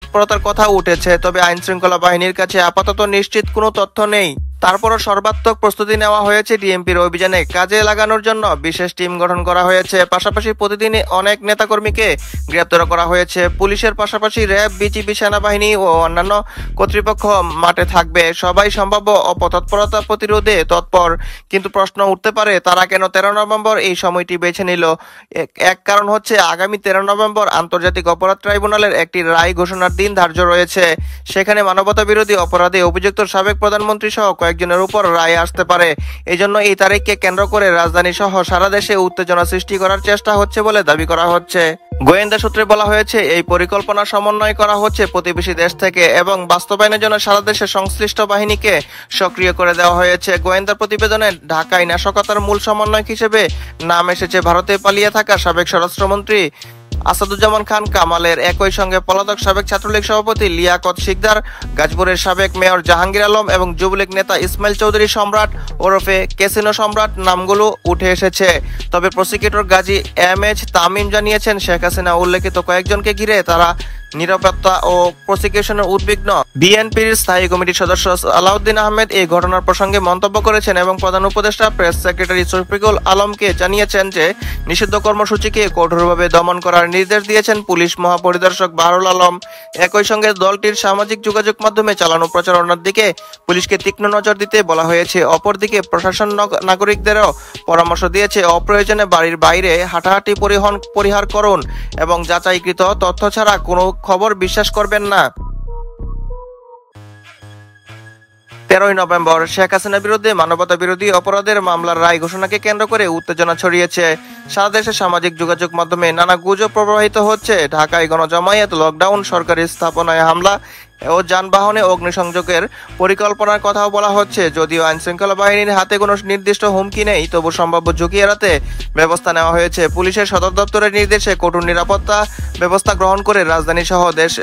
তৎপরতার কথা উঠেছে, তবে আইনশৃঙ্খলা বাহিনীর কাছে আপাতত নিশ্চিত কোনো তথ্য নেই। তারপরও সর্বাত্মক প্রস্তুতি নেওয়া হয়েছে। ডিএমপির অভিযানে কাজে লাগানোর জন্য বিশেষ টিম গঠন করা হয়েছে। পাশাপাশি প্রতিদিনই অনেক নেতাকর্মীকে গ্রেপ্তার করা হয়েছে। পুলিশের পাশাপাশি র্যাব, বিজিবি, সেনাবাহিনী ও অন্যান্য কর্তৃপক্ষ মাঠে থাকবে। সবাই সম্ভাব্য অপতৎপরতা প্রতিরোধে তৎপর। কিন্তু প্রশ্ন উঠতে পারে, তারা কেন 13 নভেম্বর এই সময়টি বেছে নিল? এক কারণ হচ্ছে, আগামী 13 নভেম্বর আন্তর্জাতিক অপরাধ ট্রাইব্যুনালের একটি রায় ঘোষণার দিন ধার্য রয়েছে। সেখানে মানবতা বিরোধী অপরাধে অভিযুক্ত সাবেক প্রধানমন্ত্রী সহ কয়েকজনের উপর রায় আসতে পারে। এজন্য এই তারিখকে কেন্দ্র করে রাজধানী সহ সারা দেশে উত্তেজনা সৃষ্টি করার চেষ্টা হচ্ছে বলে দাবি করা হচ্ছে। গোয়েন্দা সূত্রে বলা হয়েছে, এই পরিকল্পনা সমন্বয় করা হচ্ছে প্রতিবেশী দেশ থেকে এবং বাস্তবায়নের জন্য সারা দেশে সংশ্লিষ্ট বাহিনীকে সক্রিয় করে দেওয়া হয়েছে। গোয়েন্দা প্রতিবেদনে ঢাকায় নাশকতার মূল সমন্বয়ক হিসেবে নাম এসেছে ভারতে পালিয়ে থাকা সাবেক স্বরাষ্ট্রমন্ত্রী আসাদুজ্জামান খান কামালের। একই সঙ্গে পলাতক সাবেক ছাত্রলীগ সভাপতি লিয়াকত শিকদার, গাজীপুরের সাবেক মেয়র জাহাঙ্গীর আলম এবং যুবলীগ নেতা ইসমাইল চৌধুরী সম্রাট ওরফে ক্যাসিনো সম্রাট নামগুলো উঠে এসেছে। তবে প্রসিকিউটর গাজী এম.এইচ. তামিম জানিয়েছেন, শেখ হাসিনা উল্লেখিত কয়েকজনকে ঘিরে তারা নিরাপত্তা ও প্রসিকিউশনের উদ্বিগ্ন। বিএনপির স্থায়ী কমিটির সদস্য আলাউদ্দিন আহমেদ এই ঘটনার প্রসঙ্গে মন্তব্য করেছেন এবং প্রধান উপদেষ্টা প্রেস সেক্রেটারি শফিকুল আলমকে জানিয়েছেন যে নিষিদ্ধ কর্মসূচিকে কঠোরভাবে দমন করার নির্দেশ দিয়েছেন পুলিশ মহাপরিদর্শক বাহরুল আলম। একই সঙ্গে দলটির সামাজিক যোগাযোগ মাধ্যমে চালানো প্রচারণার দিকে পুলিশকে তীক্ষ্ণ নজর দিতে বলা হয়েছে। অপরদিকে প্রশাসন নাগরিকদেরও পরামর্শ দিয়েছে, অপ্রয়োজনে বাড়ির বাইরে হাঁটাহাঁটি পরিহার করুন এবং যাচাইকৃত তথ্য ছাড়া কোনো খবর বিশ্বাস করবেন না। 13 নভেম্বর শেখ হাসিনা বিরুদ্ধে মানবতা বিরোধী অপরাধের মামলার রায় ঘোষণাকে কেন্দ্র করে উত্তেজনা ছড়িয়েছে। সারা দেশে সামাজিক যোগাযোগ মাধ্যমে নানা গুজব প্রবাহিত হচ্ছে। ঢাকায় গণজমায়েত, লকডাউন, সরকারি স্থাপনায় হামলা ও যানবাহনে অগ্নিসংযোগের পরিকল্পনার কথাও বলা হচ্ছে। যদিও আইনশৃঙ্খলা বাহিনীর হাতে কোনো নির্দিষ্ট হুমকি নেই, তবু সম্ভাব্য ঝুঁকি এড়াতে ব্যবস্থা নেওয়া হয়েছে। পুলিশের সদর দপ্তরের নির্দেশে কঠোর নিরাপত্তা ব্যবস্থা গ্রহণ করে রাজধানী সহ দেশে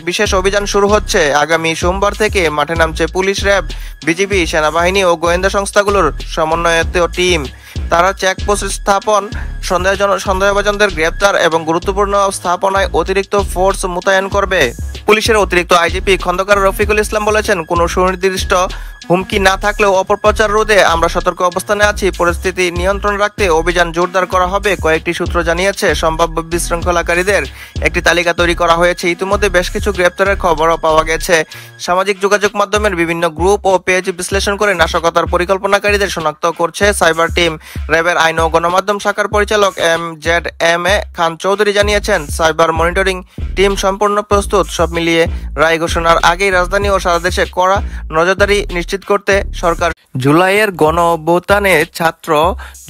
বিশেষ অভিযান শুরু হচ্ছে। আগামী সোমবার থেকে মাঠে নামছে পুলিশ, র্যাব, বিজিবি, সেনাবাহিনী ও গোয়েন্দা সংস্থাগুলোর সমন্বয়িত টিম। তারা চেকপোস্ট স্থাপন, সন্দেহভাজনদের গ্রেপ্তার এবং গুরুত্বপূর্ণ স্থাপনায় অতিরিক্ত ফোর্স মোতায়েন করবে। পুলিশের অতিরিক্ত আইজিপি খন্দকার রফিকুল ইসলাম বলেছেন, কোনো সুনির্দিষ্ট হুমকি না থাকলেও অপপ্রচার রোধে আমরা সতর্ক অবস্থানে আছি। পরিস্থিতি নিয়ন্ত্রণ রাখতে অভিযান জোরদার করা হবে। কয়েকটি সূত্র জানিয়েছে, সম্ভাব্য বিশৃঙ্খলাকারীদের একটি তালিকা তৈরি করা হয়েছে। ইতিমধ্যে বেশ কিছু গ্রেপ্তারের খবরও পাওয়া গেছে। সামাজিক যোগাযোগ মাধ্যমের বিভিন্ন গ্রুপ ও পেজ বিশ্লেষণ করে নাশকতার পরিকল্পনাকারীদের শনাক্ত করছে সাইবার টিম। র্যাবের আইন ও গণমাধ্যম শাখার পরিচালক এম.জেড.এম.এ খান চৌধুরী জানিয়েছেন, সাইবার মনিটরিং টিম সম্পূর্ণ প্রস্তুত। সব মিলিয়ে রায় ঘোষণার আগেই রাজধানী ও সারা দেশে কড়া নজরদারি নিশ্চিত করতে সরকার। জুলাইয়ের গণ অভ্যুত্থানে ছাত্র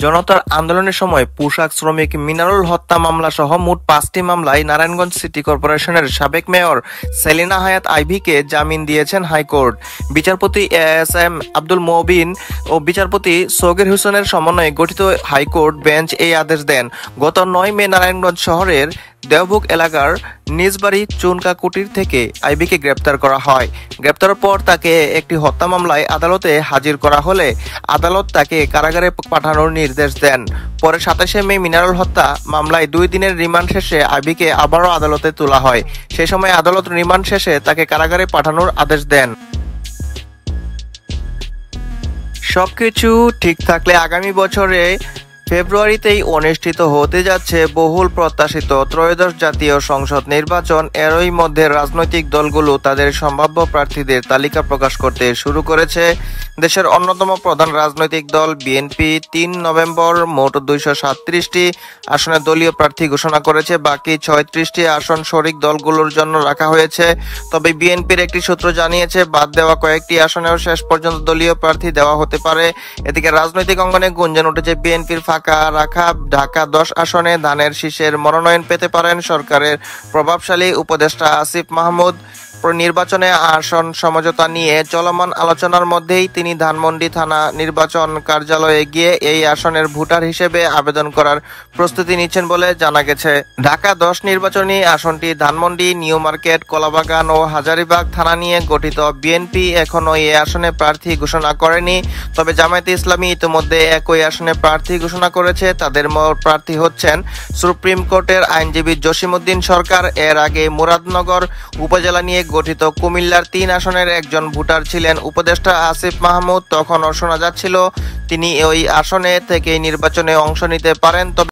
জনতার আন্দোলনের সময় পোশাক শ্রমিক মিনারুল হত্যা মামলা সহ মোট 5টি মামলায় নারায়ণগঞ্জ সিটি কর্পোরেশনের সাবেক মেয়র সেলিনা হায়াৎ আইভীকে জামিন দিয়েছেন হাইকোর্ট। বিচারপতি এস.এম. আব্দুল মবিন ও বিচারপতি সগীর হোসেনের সমন্বয়ে গঠিত হাইকোর্ট বেঞ্চ এই আদেশ দেন। গত 9 মে নারায়ণগঞ্জ শহরের দেওভোগ এলাকার নিজ বাড়ি চুনকা কুটির থেকে আইভীকে গ্রেপ্তার করা হয়। গ্রেপ্তারের পর তাকে একটি হত্যা মামলায় আদালতে হাজির করা হলে আদালত তাকে কারাগারে পাঠানোর নির্দেশ দেন। পরে 27 মে মিনারুল হত্যা মামলায় 2 দিনের রিমান্ড শেষে আইভীকে আবারও আদালতে তোলা হয়। সেই সময় আদালত রিমান্ড শেষে তাকে কারাগারে পাঠানোর আদেশ দেন। সবকিছু ঠিক থাকলে আগামী বছরে ফেব্রুয়ারিতেই অনুষ্ঠিত হতে যাচ্ছে বহুল প্রত্যাশিত ত্রয়োদশ জাতীয় সংসদ নির্বাচন। এরই মধ্যে রাজনৈতিক দলগুলো তাদের সম্ভাব্য প্রার্থীদের তালিকা প্রকাশ করতে শুরু করেছে। দেশের অন্যতম প্রধান রাজনৈতিক দল বিএনপি 3 নভেম্বর মোট 237টি আসনে দলীয় প্রার্থী ঘোষণা করেছে। বাকি 36টি আসন শরিক দলগুলোর জন্য রাখা হয়েছে। তবে বিএনপির একটি সূত্র জানিয়েছে, বাদ দেওয়া কয়েকটি আসনেও শেষ পর্যন্ত দলীয় প্রার্থী দেওয়া হতে পারে। এদিকে রাজনৈতিক অঙ্গনে গুঞ্জন উঠেছে, বিএনপির ফাঁকা রাখা ঢাকা 10 আসনে ধানের শীষের মনোনয়ন পেতে পারেন সরকারের প্রভাবশালী উপদেষ্টা আসিফ মাহমুদ। নির্বাচনে আসন সমঝোতা নিয়ে চলমান আলোচনার মধ্যেই তিনি ধানমন্ডি থানা নির্বাচন কার্যালয়ে গিয়ে এই আসনের ভোটার হিসেবে আবেদন করার প্রস্তুতি নিচ্ছেন বলে জানা গেছে। ঢাকা 10 নির্বাচনী আসনটি ধানমন্ডি, নিউ মার্কেট, কলাবাগান ও হাজারীবাগ থানা নিয়ে গঠিত। বিএনপি এখনো এই আসনে প্রার্থী ঘোষণা করেনি, তবে জামায়াতে ইসলামী ইতিমধ্যে একই আসনে প্রার্থী ঘোষণা করেছে। তাদের প্রার্থী হচ্ছেন সুপ্রিম কোর্টের আইনজীবী জসিমউদ্দিন সরকার। এর আগে মুরাদনগর উপজেলা নিয়ে গঠিত কুমিল্লার 3 আসনের একজন ভোটার ছিলেন উপদেষ্টা আসিফ মাহমুদ। তখনও শোনা যাচ্ছিল তিনি ওই আসনে থেকে নির্বাচনে অংশ নিতে পারেন। তবে